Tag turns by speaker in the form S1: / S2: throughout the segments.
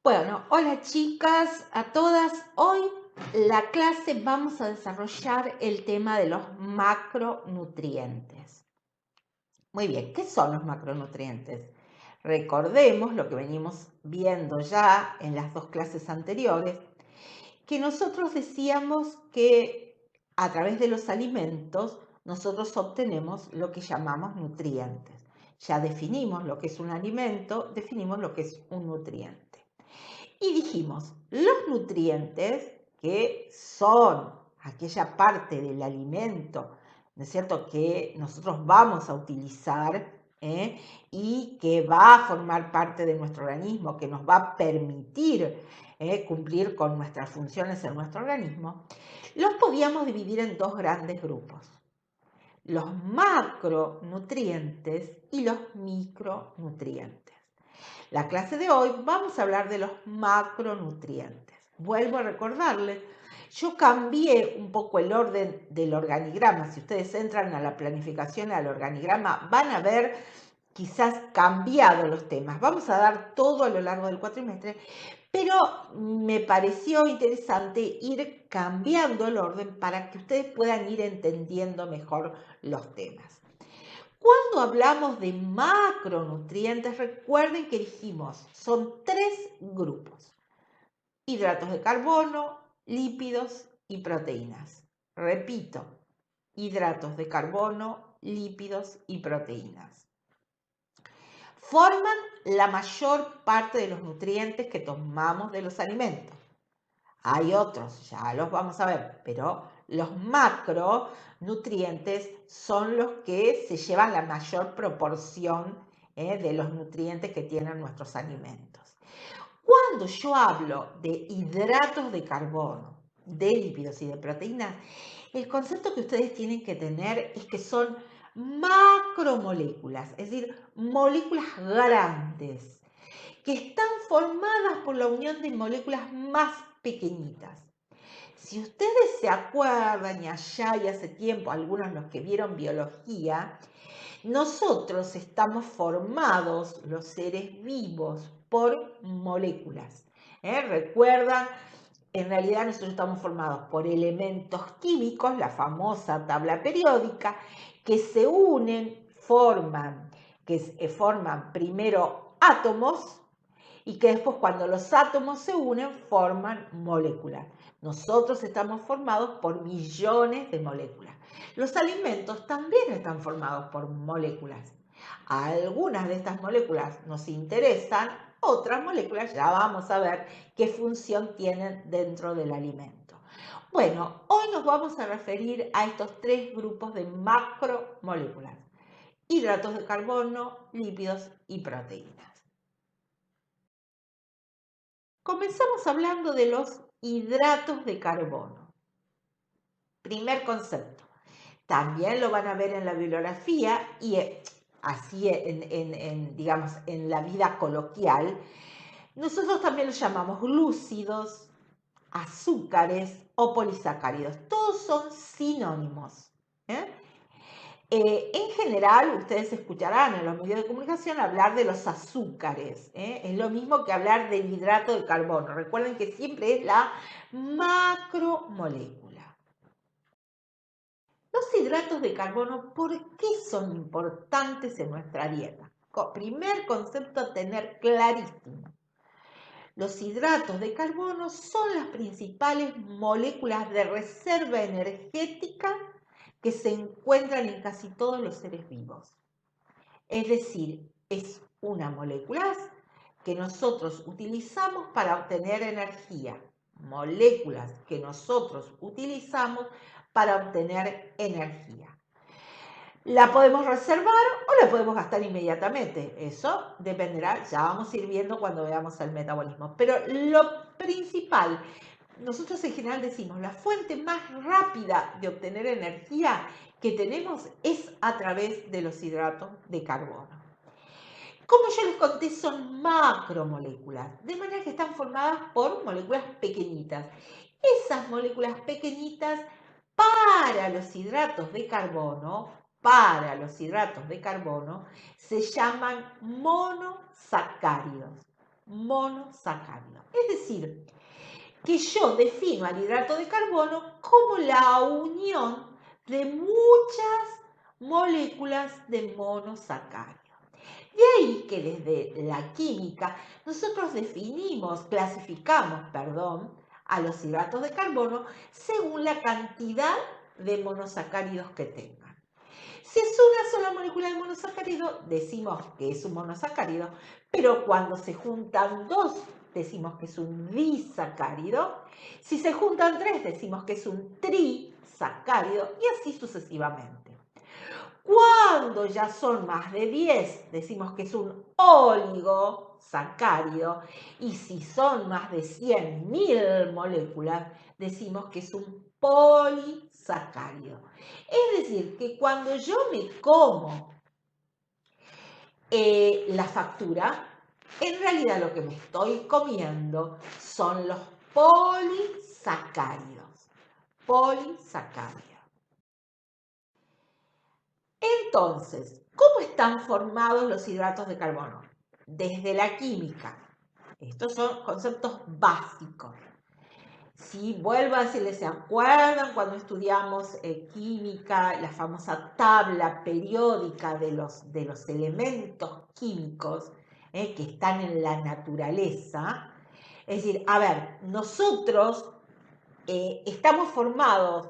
S1: Bueno, hola chicas, a todas. Hoy la clase vamos a desarrollar el tema de los macronutrientes. Muy bien, ¿qué son los macronutrientes? Recordemos lo que venimos viendo ya en las dos clases anteriores, que nosotros decíamos que a través de los alimentos nosotros obtenemos lo que llamamos nutrientes. Ya definimos lo que es un alimento, definimos lo que es un nutriente. Y dijimos, los nutrientes, que son aquella parte del alimento, ¿no es cierto?, que nosotros vamos a utilizar y que va a formar parte de nuestro organismo, que nos va a permitir cumplir con nuestras funciones en nuestro organismo, los podíamos dividir en dos grandes grupos: los macronutrientes y los micronutrientes. La clase de hoy vamos a hablar de los macronutrientes. Vuelvo a recordarles, yo cambié un poco el orden del organigrama. Si ustedes entran a la planificación, al organigrama, van a ver quizás cambiado los temas. Vamos a dar todo a lo largo del cuatrimestre, pero me pareció interesante ir cambiando el orden para que ustedes puedan ir entendiendo mejor los temas. Cuando hablamos de macronutrientes, recuerden que dijimos, son tres grupos: hidratos de carbono, lípidos y proteínas. Repito, hidratos de carbono, lípidos y proteínas. Forman la mayor parte de los nutrientes que tomamos de los alimentos. Hay otros, ya los vamos a ver, pero los macronutrientes son los que se llevan la mayor proporción de los nutrientes que tienen nuestros alimentos. Cuando yo hablo de hidratos de carbono, de lípidos y de proteínas, el concepto que ustedes tienen que tener es que son macromoléculas, es decir, moléculas grandes, que están formadas por la unión de moléculas más pequeñitas. Si ustedes se acuerdan, y allá y hace tiempo, algunos los que vieron biología, nosotros estamos formados, los seres vivos, por moléculas. ¿Recuerdan? En realidad nosotros estamos formados por elementos químicos, la famosa tabla periódica, que se unen, forman primero átomos, y que después, cuando los átomos se unen, forman moléculas. Nosotros estamos formados por millones de moléculas. Los alimentos también están formados por moléculas. Algunas de estas moléculas nos interesan, otras moléculas ya vamos a ver qué función tienen dentro del alimento. Bueno, hoy nos vamos a referir a estos tres grupos de macromoléculas: hidratos de carbono, lípidos y proteínas. Comenzamos hablando de los hidratos de carbono. Primer concepto. También lo van a ver en la bibliografía y así digamos, en la vida coloquial. Nosotros también los llamamos glúcidos, azúcares o polisacáridos. Todos son sinónimos. En general, ustedes escucharán en los medios de comunicación hablar de los azúcares. Es lo mismo que hablar del hidrato de carbono. Recuerden que siempre es la macromolécula. Los hidratos de carbono, ¿por qué son importantes en nuestra dieta? Primer concepto a tener clarísimo. Los hidratos de carbono son las principales moléculas de reserva energética que se encuentran en casi todos los seres vivos. Es decir, es una molécula que nosotros utilizamos para obtener energía. Moléculas que nosotros utilizamos para obtener energía. La podemos reservar o la podemos gastar inmediatamente. Eso dependerá, ya vamos a ir viendo cuando veamos el metabolismo. Pero lo principal, nosotros en general decimos, la fuente más rápida de obtener energía que tenemos es a través de los hidratos de carbono. Como yo les conté, son macromoléculas, de manera que están formadas por moléculas pequeñitas. Esas moléculas pequeñitas para los hidratos de carbono, se llaman monosacáridos. monosacáridos. Es decir, que yo defino al hidrato de carbono como la unión de muchas moléculas de monosacáridos. De ahí que desde la química nosotros clasificamos, a los hidratos de carbono según la cantidad de monosacáridos que tengan. Si es una sola molécula de monosacárido, decimos que es un monosacárido, pero cuando se juntan dos, decimos que es un disacárido. Si se juntan tres, decimos que es un trisacárido y así sucesivamente. Cuando ya son más de 10, decimos que es un oligosacárido. Y si son más de 100.000 moléculas, decimos que es un polisacárido. Es decir, que cuando yo me como la factura, en realidad lo que me estoy comiendo son los polisacáridos. Polisacáridos. Entonces, ¿cómo están formados los hidratos de carbono? Desde la química. Estos son conceptos básicos. Si vuelvo a decirles, ¿se acuerdan cuando estudiamos química, la famosa tabla periódica de los elementos químicos que están en la naturaleza? Es decir, a ver, nosotros estamos formados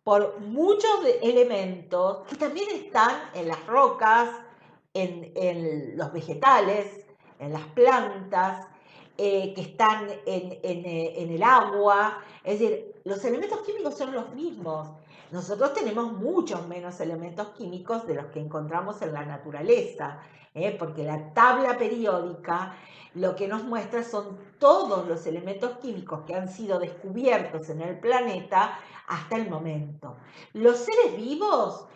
S1: por muchos elementos que también están en las rocas, en los vegetales, en las plantas, que están en el agua. Es decir, los elementos químicos son los mismos. Nosotros tenemos muchos menos elementos químicos de los que encontramos en la naturaleza, porque la tabla periódica lo que nos muestra son todos los elementos químicos que han sido descubiertos en el planeta hasta el momento. Los seres vivos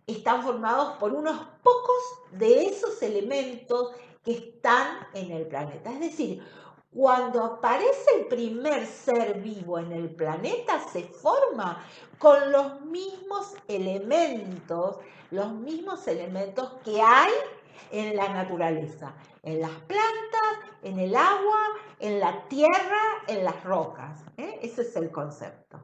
S1: están formados por unos pocos de esos elementos que están en el planeta. Es decir, cuando aparece el primer ser vivo en el planeta, se forma con los mismos elementos que hay en la naturaleza, en las plantas, en el agua, en la tierra, en las rocas. Ese es el concepto.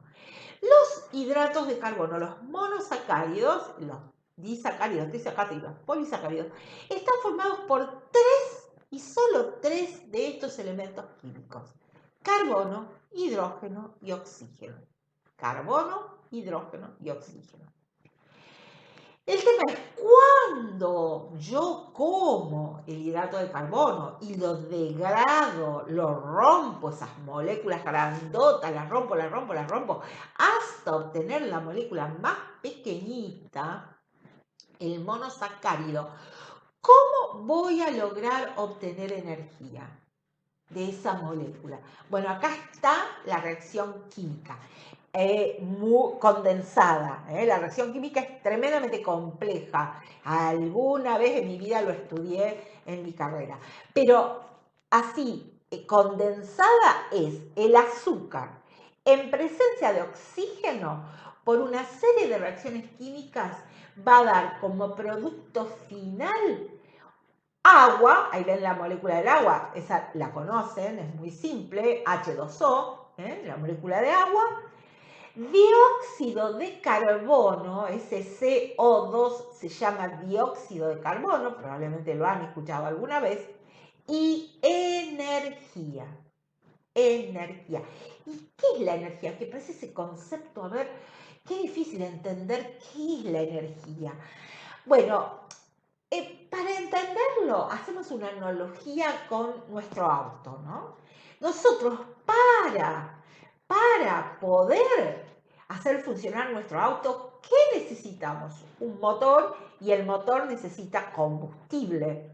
S1: Los hidratos de carbono, los monosacáridos, los disacáridos, trisacáridos, polisacáridos, están formados por tres y solo tres de estos elementos químicos: carbono, hidrógeno y oxígeno. Carbono, hidrógeno y oxígeno. El tema es cuando yo como el hidrato de carbono y lo degrado, lo rompo, esas moléculas grandotas, las rompo, hasta obtener la molécula más pequeñita, el monosacárido. ¿Cómo voy a lograr obtener energía de esa molécula? Bueno, acá está la reacción química. Muy condensada. La reacción química es tremendamente compleja. Alguna vez en mi vida lo estudié en mi carrera. Pero así, condensada es el azúcar en presencia de oxígeno, por una serie de reacciones químicas, va a dar como producto final agua. Ahí ven la molécula del agua, esa la conocen, es muy simple, H2O, la molécula de agua. Dióxido de carbono, ese CO2 se llama dióxido de carbono, probablemente lo han escuchado alguna vez, y energía. Energía. ¿Y qué es la energía? Que parece ese concepto, a ver, qué difícil entender qué es la energía. Bueno, para entenderlo, hacemos una analogía con nuestro auto, ¿no? Nosotros para poder hacer funcionar nuestro auto, ¿qué necesitamos? Un motor, y el motor necesita combustible.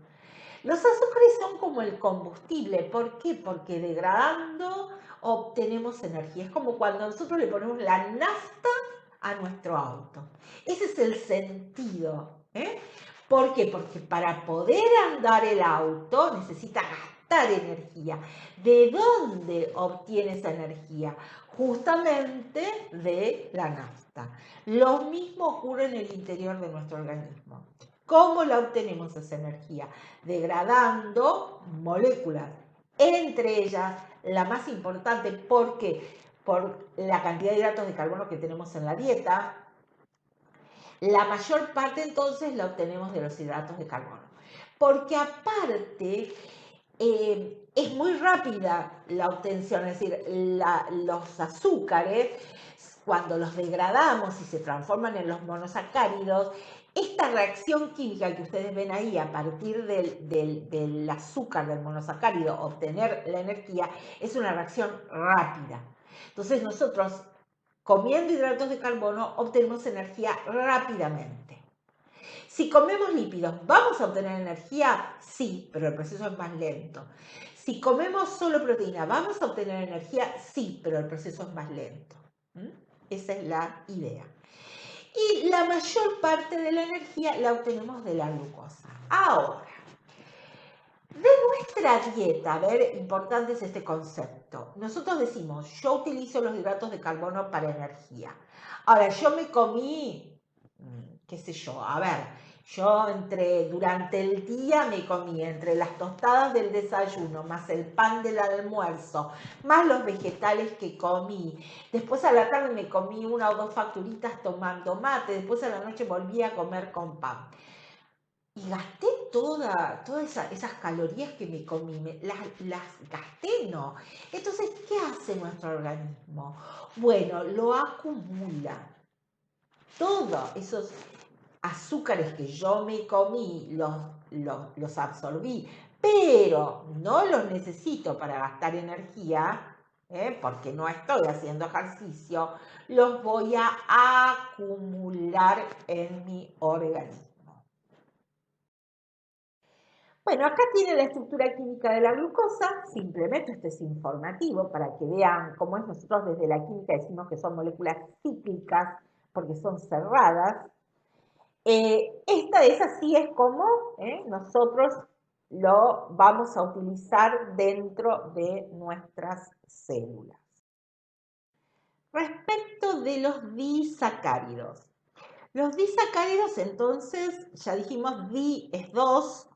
S1: Los azúcares son como el combustible. ¿Por qué? Porque degradando obtenemos energía. Es como cuando nosotros le ponemos la nafta a nuestro auto. Ese es el sentido. ¿Por qué? Porque para poder andar el auto necesita gastar energía. ¿De dónde obtiene esa energía? Justamente de la nafta. Lo mismo ocurre en el interior de nuestro organismo. ¿Cómo la obtenemos esa energía? Degradando moléculas Entre ellas, la más importante porque por la cantidad de hidratos de carbono que tenemos en la dieta, la mayor parte entonces la obtenemos de los hidratos de carbono. Porque aparte es muy rápida la obtención, es decir, los azúcares, cuando los degradamos y se transforman en los monosacáridos, esta reacción química que ustedes ven ahí a partir del azúcar, del monosacárido, obtener la energía, es una reacción rápida. Entonces nosotros, comiendo hidratos de carbono, obtenemos energía rápidamente. Si comemos lípidos, ¿vamos a obtener energía? Sí, pero el proceso es más lento. Si comemos solo proteína, ¿vamos a obtener energía? Sí, pero el proceso es más lento. Esa es la idea. Y la mayor parte de la energía la obtenemos de la glucosa. Ahora, de nuestra dieta, a ver, importante es este concepto. Nosotros decimos, yo utilizo los hidratos de carbono para energía. Ahora, yo me comí, qué sé yo, a ver, yo durante el día me comí entre las tostadas del desayuno, más el pan del almuerzo, más los vegetales que comí. Después a la tarde me comí 1 o 2 facturitas tomando mate, después a la noche volví a comer con pan. Y gasté todas esas calorías que me comí, las gasté, ¿no? Entonces, ¿qué hace nuestro organismo? Bueno, lo acumula. Todos esos azúcares que yo me comí, los absorbí, pero no los necesito para gastar energía, porque no estoy haciendo ejercicio, los voy a acumular en mi organismo. Bueno, acá tiene la estructura química de la glucosa, simplemente esto es informativo para que vean cómo es. Nosotros desde la química decimos que son moléculas cíclicas porque son cerradas. Esta es así, es como nosotros lo vamos a utilizar dentro de nuestras células. Respecto de los disacáridos. Los disacáridos, entonces, ya dijimos, di es 2,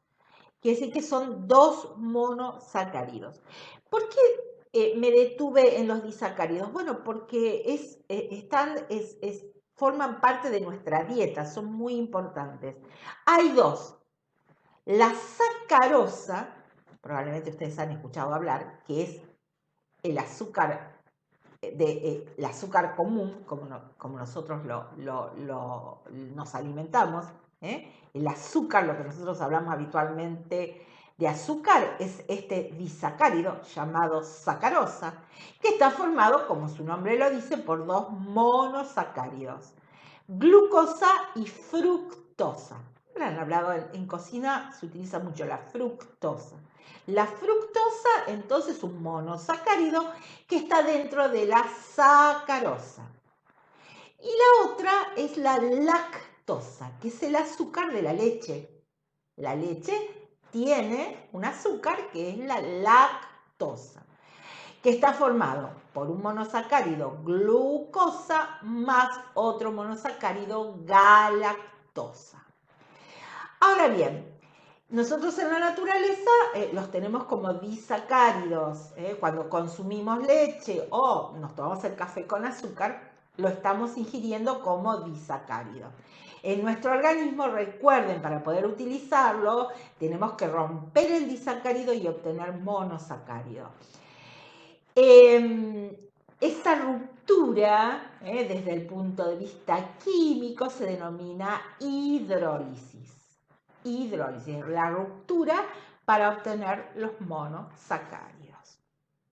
S1: quiere decir que son 2 monosacáridos. ¿Por qué me detuve en los disacáridos? Bueno, porque forman parte de nuestra dieta, son muy importantes. Hay 2. La sacarosa, probablemente ustedes han escuchado hablar, que es el azúcar, el azúcar común, como nosotros nos alimentamos. El azúcar, lo que nosotros hablamos habitualmente de azúcar, es este disacárido llamado sacarosa, que está formado, como su nombre lo dice, por 2 monosacáridos, glucosa y fructosa. Han hablado en cocina, se utiliza mucho la fructosa. La fructosa, entonces, es un monosacárido que está dentro de la sacarosa. Y la otra es la lactosa, que es el azúcar de la leche. La leche tiene un azúcar que es la lactosa, que está formado por un monosacárido glucosa más otro monosacárido galactosa. Ahora bien, nosotros en la naturaleza los tenemos como disacáridos. Cuando consumimos leche o nos tomamos el café con azúcar, lo estamos ingiriendo como disacárido. En nuestro organismo, recuerden, para poder utilizarlo, tenemos que romper el disacárido y obtener monosacárido. Esa ruptura, desde el punto de vista químico, se denomina hidrólisis. Hidrólisis, la ruptura para obtener los monosacáridos.